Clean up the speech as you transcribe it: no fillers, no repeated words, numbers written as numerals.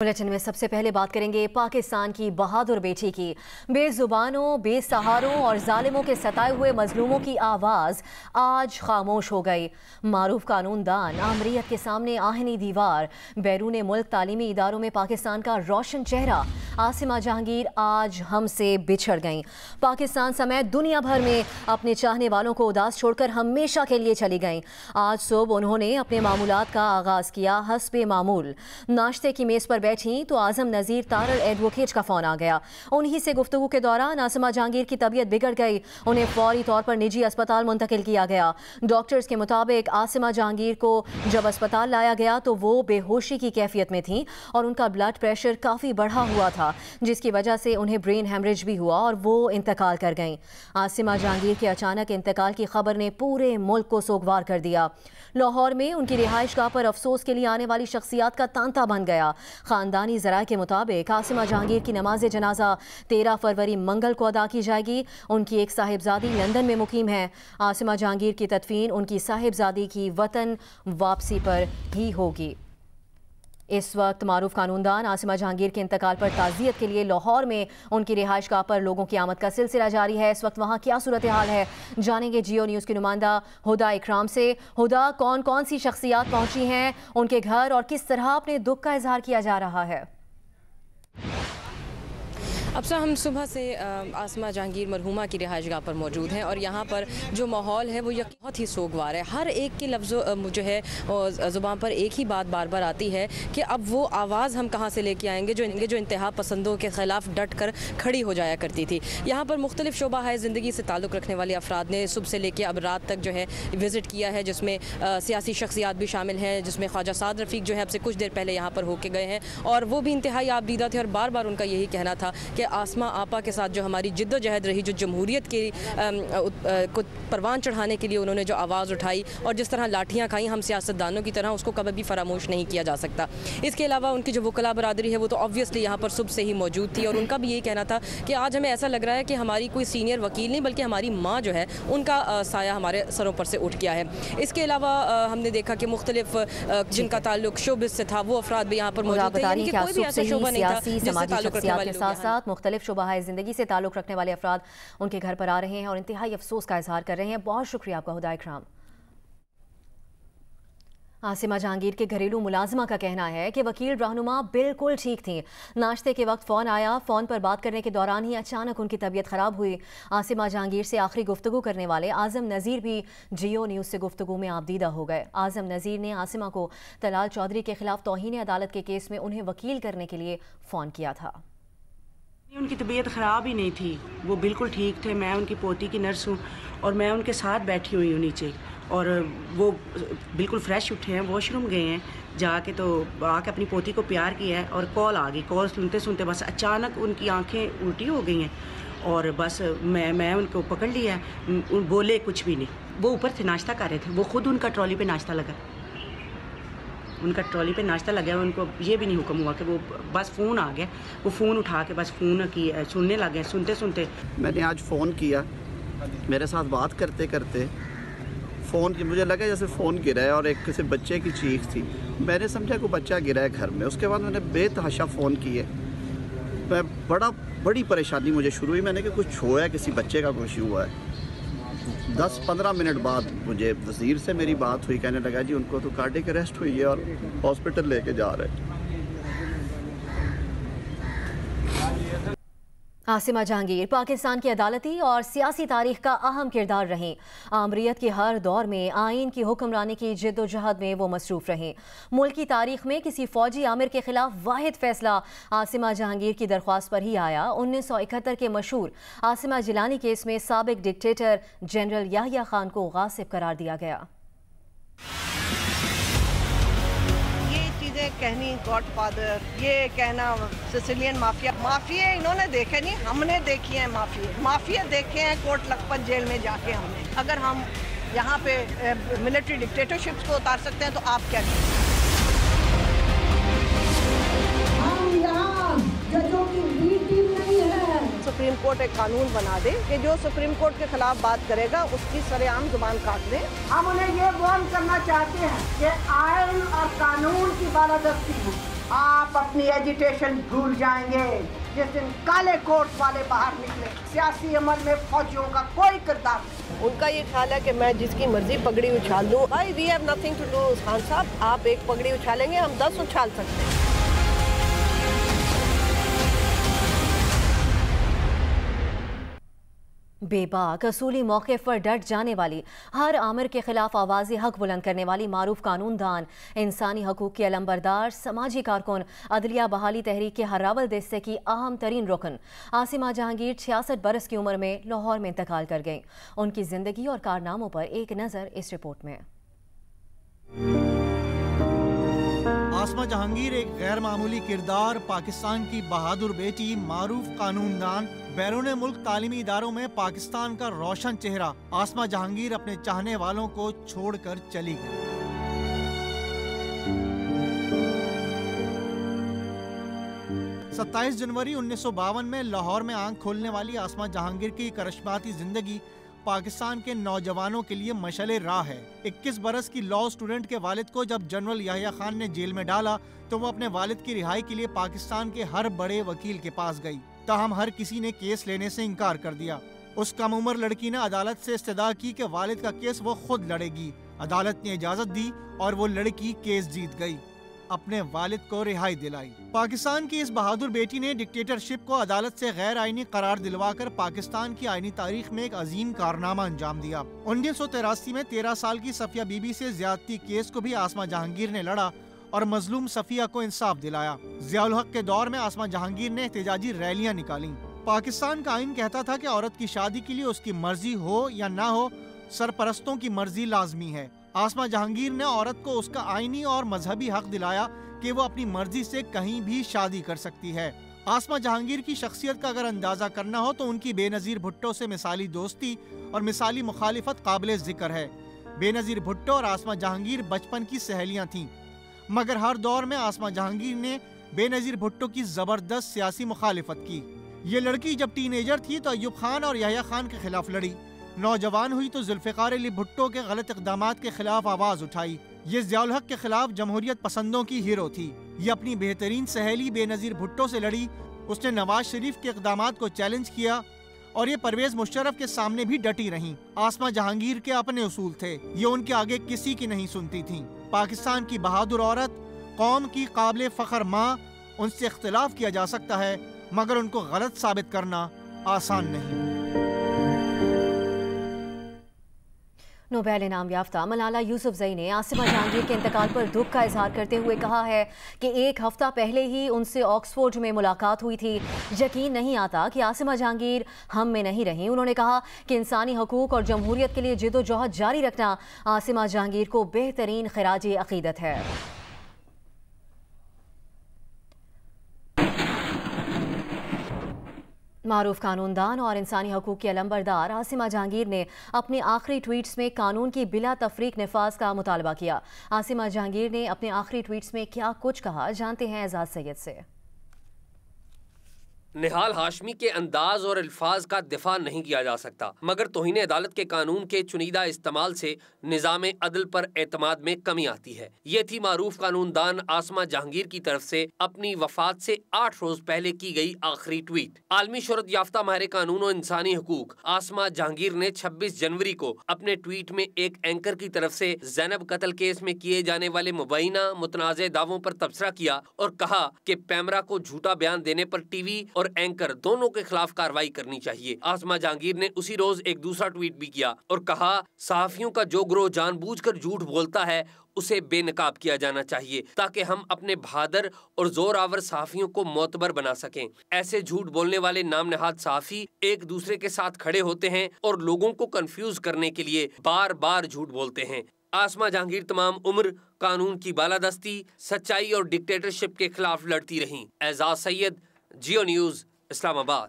Bulletin में सबसे पहले बात करेंगे पाकिस्तान की बहादुर बेटी की। बेजुबानों, बेसहारों और जालिमों के सताए हुए मजलूमों की आवाज़ आज खामोश हो गई। मारूफ कानूनदान, आमरीयत के सामने आहनी दीवार, बैरून मुल्क तालीमी इदारों में पाकिस्तान का रोशन चेहरा आसिमा जहांगीर आज हमसे बिछड़ गईं। पाकिस्तान समेत दुनिया भर में अपने चाहने वालों को उदास छोड़कर हमेशा के लिए चली गईं। आज सुबह उन्होंने अपने मामूलात का आगाज़ किया हस्बे मामूल। नाश्ते की मेज़ पर बैठी तो आजम नज़ीर तारड़ एडवोकेट का फ़ोन आ गया। उन्हीं से गुफ्तगू के दौरान आसिमा जहांगीर की तबीयत बिगड़ गई। उन्हें फौरी तौर पर निजी अस्पताल मुंतकिल किया गया। डॉक्टर्स के मुताबिक आसिमा जहांगीर को जब अस्पताल लाया गया तो वो बेहोशी की कैफियत में थी और उनका ब्लड प्रेशर काफ़ी बढ़ा हुआ था, जिसकी वजह से उन्हें ब्रेन हेमरेज भी हुआ और वो इंतकाल कर गईं। आसिमा जहांगीर के अचानक इंतकाल की खबर ने पूरे मुल्क को सोगवार कर दिया। लाहौर में उनकी रिहाइशगाह पर अफसोस के लिए आने वाली शख्सियात का तांता बन गया। खानदानी ज़राए के मुताबिक आसिमा जहांगीर की नमाज जनाजा 13 फरवरी मंगल को अदा की जाएगी। उनकी एक साहिबजादी लंदन में मुकीम है। आसिमा जहांगीर की तदफीन उनकी साहिबजादी की वतन वापसी पर ही होगी। इस वक्त मारूफ कानूनदान आसिमा जहांगीर के इंतकाल पर ताज़ियत के लिए लाहौर में उनकी रिहाइशगाह पर लोगों की आमद का सिलसिला जारी है। इस वक्त वहाँ क्या सूरत हाल है, जानेंगे जियो न्यूज़ की नुमाइंदा हुदा इकराम से। हुदा, कौन कौन सी शख्सियात पहुँची हैं उनके घर और किस तरह अपने दुख का इजहार किया जा रहा है? अब से हम सुबह से आसिमा जहांगीर मरहूमा की रिहाइशगाह पर मौजूद हैं और यहाँ पर जो माहौल है वो बहुत ही सोगवार है। हर एक के लफ्ज़ जो है ज़ुबान पर एक ही बात बार बार आती है कि अब वो आवाज़ हम कहाँ से लेके आएंगे जो इंतहा पसंदों के ख़िलाफ़ डट कर खड़ी हो जाया करती थी। यहाँ पर मुख्तलिफ शोबा है ज़िंदगी से ताल्लुक़ रखने वाले अफराद ने सुबह से लेकर अब रात तक जो है विज़िट किया है, जिसमें सियासी शख्सियात भी शामिल हैं, जिसमें ख्वाजा साद रफ़ीक जो है अब से कुछ देर पहले यहाँ पर होके गए हैं और वो भी इंतहाई आबदीदा थे और बार बार उनका यही कहना था कि आसमा आपा के साथ जो हमारी जिद्दोजहद रही, जो जमहूरियत की को परवान चढ़ाने के लिए उन्होंने जो आवाज़ उठाई और जिस तरह लाठियाँ खाई, हम सियासतदानों की तरह उसको कभी भी फरामोश नहीं किया जा सकता। इसके अलावा उनकी जो वकला बरादरी है वो तो ऑब्वियसली यहाँ पर सुबह से ही मौजूद थी और उनका भी यही कहना था कि आज हमें ऐसा लग रहा है कि हमारी कोई सीनियर वकील नहीं बल्कि हमारी माँ जो है उनका साया हमारे सरों पर से उठ गया है। इसके अलावा हमने देखा कि मुख्तलिफ जिनका ताल्लुक शोबिस से था वो अफराद भी यहाँ पर मौजूद थे। कोई भी ऐसा शोबा नहीं था जिससे ताल्लुक रखने वाले लोग साथ साथ मुख्तलिफ शोबाए ज़िंदगी से ताल्लुक़ रखने वाले अफराद उनके घर पर आ रहे हैं और इंतहाई अफसोस का इजहार कर रहे हैं। बहुत शुक्रिया आपका हुदा इकराम। आसिमा जहांगीर के घरेलू मुलाजिमा का कहना है कि वकील रहनुमा बिल्कुल ठीक थी। नाश्ते के वक्त फ़ोन आया, फ़ोन पर बात करने के दौरान ही अचानक उनकी तबीयत ख़राब हुई। आसिमा जहांगीर से आखिरी गुफ्तगू करने वाले आज़म नज़ीर भी जियो न्यूज़ से गुफ्तगू में आबदीदा हो गए। आज़म नज़ीर ने आसिमा को तलाल चौधरी के खिलाफ तौहीन अदालत के केस में उन्हें वकील करने के लिए फ़ोन किया था। उनकी तबीयत ख़राब ही नहीं थी, वो बिल्कुल ठीक थे। मैं उनकी पोती की नर्स हूँ और मैं उनके साथ बैठी हुई हूँ नीचे और वो बिल्कुल फ्रेश उठे हैं, वॉशरूम गए हैं जाके, तो आके अपनी पोती को प्यार किया है और कॉल आ गई। कॉल सुनते सुनते बस अचानक उनकी आंखें उल्टी हो गई हैं और बस मैं उनको पकड़ लिया, बोले कुछ भी नहीं। वो ऊपर थे, नाश्ता कर रहे थे, वो खुद उनका ट्रॉली पे नाश्ता लगा, उनका ट्रॉली पे नाश्ता लगा। उनको ये भी नहीं हुक्म हुआ कि वो बस फ़ोन आ गया, वो फ़ोन उठा के बस फ़ोन की सुनने लगे। सुनते सुनते मैंने आज फ़ोन किया, मेरे साथ बात करते करते फ़ोन की मुझे लगा जैसे फ़ोन गिरा है और एक किसी बच्चे की चीख थी। मैंने समझा कोई बच्चा गिरा है घर में। उसके बाद मैंने बेतहाशा फ़ोन किए। मैं बड़ी परेशानी मुझे शुरू हुई। मैंने कहा कुछ हुआ है, किसी बच्चे का कुछ हुआ है। 10-15 मिनट बाद मुझे वज़ीर से मेरी बात हुई, कहने लगा जी उनको तो कार्डियक अरेस्ट हुई है और हॉस्पिटल लेके जा रहे हैं। आसिमा जहांगीर पाकिस्तान की अदालती और सियासी तारीख का अहम किरदार रहीं। आमरीयत के हर दौर में आइन की हुक्मरानी की जिद्दोजहद में वो मसरूफ़ रहीं। मुल्क की तारीख में किसी फ़ौजी आमिर के खिलाफ वाहिद फैसला आसिमा जहांगीर की दरख्वास्त पर ही आया। 1971 के मशहूर आसिमा जिलानी केस में साबिक डिक्टेटर जनरल याहिया खान को गासिब करार दिया गया। कहनी गॉडफादर, ये कहना सिसिलियन माफिया इन्होंने देखे नहीं, हमने देखी है। माफिया देखे हैं कोट लखपत जेल में जाके हमने। अगर हम यहाँ पे मिलिट्री डिक्टेटरशिप्स को उतार सकते हैं तो आप क्या करें? हम यहाँ जजों की बी टीम नहीं है। सुप्रीम कोर्ट एक कानून बना दे कि जो सुप्रीम कोर्ट के खिलाफ बात करेगा उसकी सरेआम जुबान काट दे। हम उन्हें ये वार्न करना चाहते हैं कि आइन और कानून की बालादस्ती है। आप अपनी एजिटेशन भूल जाएंगे जिस दिन काले कोट वाले बाहर निकले। सियासी अमल में फौजियों का कोई किरदार नहीं। उनका ये ख्याल है कि मैं जिसकी मर्जी पगड़ी उछाल दूं। भाई we have nothing to do. Khan साहब, आप एक पगड़ी उछालेंगे, हम 10 उछाल सकते हैं। बेबाक असूली मौके पर डट जाने वाली, हर आमिर के खिलाफ आवाज़ हक बुलंद करने वाली मारूफ कानूनदान, इंसानी हकूक़ के अलंबरदार, समाजी कारकुन, अदलिया बहाली तहरीक के हर्रावल दस्ते की अहम तरीन रुकन आसिमा जहांगीर 66 बरस की उम्र में लाहौर में इंतकाल कर गईं। उनकी ज़िंदगी और कारनामों पर एक नज़र इस रिपोर्ट में। आसमा जहांगीर एक गैर मामूली किरदार, पाकिस्तान की बहादुर बेटी, मारूफ कानूनदान, बैरून मुल्क तालीमी इदारों में पाकिस्तान का रोशन चेहरा। आसमा जहांगीर अपने चाहने वालों को छोड़कर चली गई। सत्ताईस जनवरी 1952 में लाहौर में आंख खोलने वाली आसमा जहांगीर की करिश्माती जिंदगी पाकिस्तान के नौजवानों के लिए मशअले राह है। 21 बरस की लॉ स्टूडेंट के वालिद को जब जनरल याहिया खान ने जेल में डाला तो वो अपने वालिद की रिहाई के लिए पाकिस्तान के हर बड़े वकील के पास गई, ताहम हर किसी ने केस लेने से इनकार कर दिया। उस कम उम्र लड़की ने अदालत से इस्तदा की कि वालिद का केस वो खुद लड़ेगी। अदालत ने इजाजत दी और वो लड़की केस जीत गई, अपने वालिद को रिहाई दिलाई। पाकिस्तान की इस बहादुर बेटी ने डिक्टेटरशिप को अदालत से गैर आईनी करार दिलवाकर पाकिस्तान की आईनी तारीख में एक अजीम कारनामा अंजाम दिया। 1983 में 13 साल की सफिया बीबी से ज्यादती केस को भी आसमा जहांगीर ने लड़ा और मजलूम सफिया को इंसाफ दिलाया। ज़ियाउल हक के दौर में आसमा जहांगीर ने एहतजाजी रैलियां निकाली। पाकिस्तान का आईन कहता था कि औरत की शादी के लिए उसकी मर्जी हो या ना हो, सरपरस्तों की मर्जी लाजमी है। आसमा जहांगीर ने औरत को उसका आईनी और मजहबी हक दिलाया कि वो अपनी मर्जी से कहीं भी शादी कर सकती है। आसमा जहांगीर की शख्सियत का अगर अंदाजा करना हो तो उनकी बेनज़ीर भुट्टो से मिसाली दोस्ती और मिसाली मुखालिफत काबिल जिक्र है। बेनज़ीर भुट्टो और आसमा जहांगीर बचपन की सहेलियां थीं, मगर हर दौर में आसमा जहांगीर ने बेनज़ीर भुट्टो की जबरदस्त सियासी मुखालिफत की। ये लड़की जब टीनेजर थी तो अयूब खान और याहिया खान के खिलाफ लड़ी। नौजवान हुई तो जुल्फ़िकार अली भुट्टो के गलत इक़दामात के खिलाफ आवाज़ उठाई। ये ज़ियाउल हक के खिलाफ जमहूरियत पसंदों की हीरो थी। ये अपनी बेहतरीन सहेली बेनज़ीर भुट्टो से लड़ी। उसने नवाज शरीफ के इक़दामात को चैलेंज किया और ये परवेज़ मुशर्रफ के सामने भी डटी रहीं। आसमा जहांगीर के अपने उसूल थे, ये उनके आगे किसी की नहीं सुनती थीं। पाकिस्तान की बहादुर औरत, कौम की काबिल फ़ख्र माँ, उनसे इख्तिलाफ किया जा सकता है मगर उनको गलत साबित करना आसान नहीं। नोबेल इनाम याफ्ता मलाला यूसुफजई ने आसिमा जहांगीर के इंतकाल पर दुख का इजहार करते हुए कहा है कि एक हफ्ता पहले ही उनसे ऑक्सफोर्ड में मुलाकात हुई थी। यकीन नहीं आता कि आसिमा जहांगीर हम में नहीं रही। उन्होंने कहा कि इंसानी हकूक़ और जमहूरियत के लिए जिद्दोजहद जारी रखना आसिमा जहांगीर को बेहतरीन खिराज अक़ीदत है। मारूफ कानूनदान और इंसानी हकूक़ के अलंबरदार आसिमा जहांगीर ने अपने आखिरी ट्वीट्स में कानून की बिला तफरीक नफाज का मुतालबा किया। आसिमा जहांगीर ने अपने आखिरी ट्वीट्स में क्या कुछ कहा, जानते हैं एजाज सैयद से। निहाल हाशमी के अंदाज और अल्फाज का दिफा नहीं किया जा सकता, मगर तौहीन अदालत के कानून के चुनीदा इस्तेमाल से निज़ाम अदल पर एतमाद में कमी आती है। ये थी मारूफ कानूनदान आसमा जहांगीर की तरफ से अपनी वफात से 8 रोज पहले की गई आखिरी ट्वीट। आलमी शोहरत याफ्ता माहिर कानून और इंसानी हकूक आसमा जहांगीर ने 26 जनवरी को अपने ट्वीट में एक एंकर की तरफ से ज़ैनब कत्ल केस में किए जाने वाले मुबैना मुतनाज़ दावों पर तबसरा किया और कहा कि पैमरा को झूठा बयान देने पर टीवी और एंकर दोनों के खिलाफ कार्रवाई करनी चाहिए। आसमा जहांगीर ने उसी रोज एक दूसरा ट्वीट भी किया और कहा, सहाफियों का जो गिरोह जानबूझकर झूठ बोलता है उसे बेनकाब किया जाना चाहिए ताकि हम अपने बहादुर और जोर आवर सहाफियों को मोतबर बना सकें। ऐसे झूठ बोलने वाले नाम नहाद सहाफी एक दूसरे के साथ खड़े होते हैं और लोगों को कंफ्यूज करने के लिए बार बार झूठ बोलते हैं। आसमा जहांगीर तमाम उम्र कानून की बालादस्ती, सच्चाई और डिक्टेटरशिप के खिलाफ लड़ती रहीं। एजाज सैयद, जियो न्यूज़, इस्लामाबाद।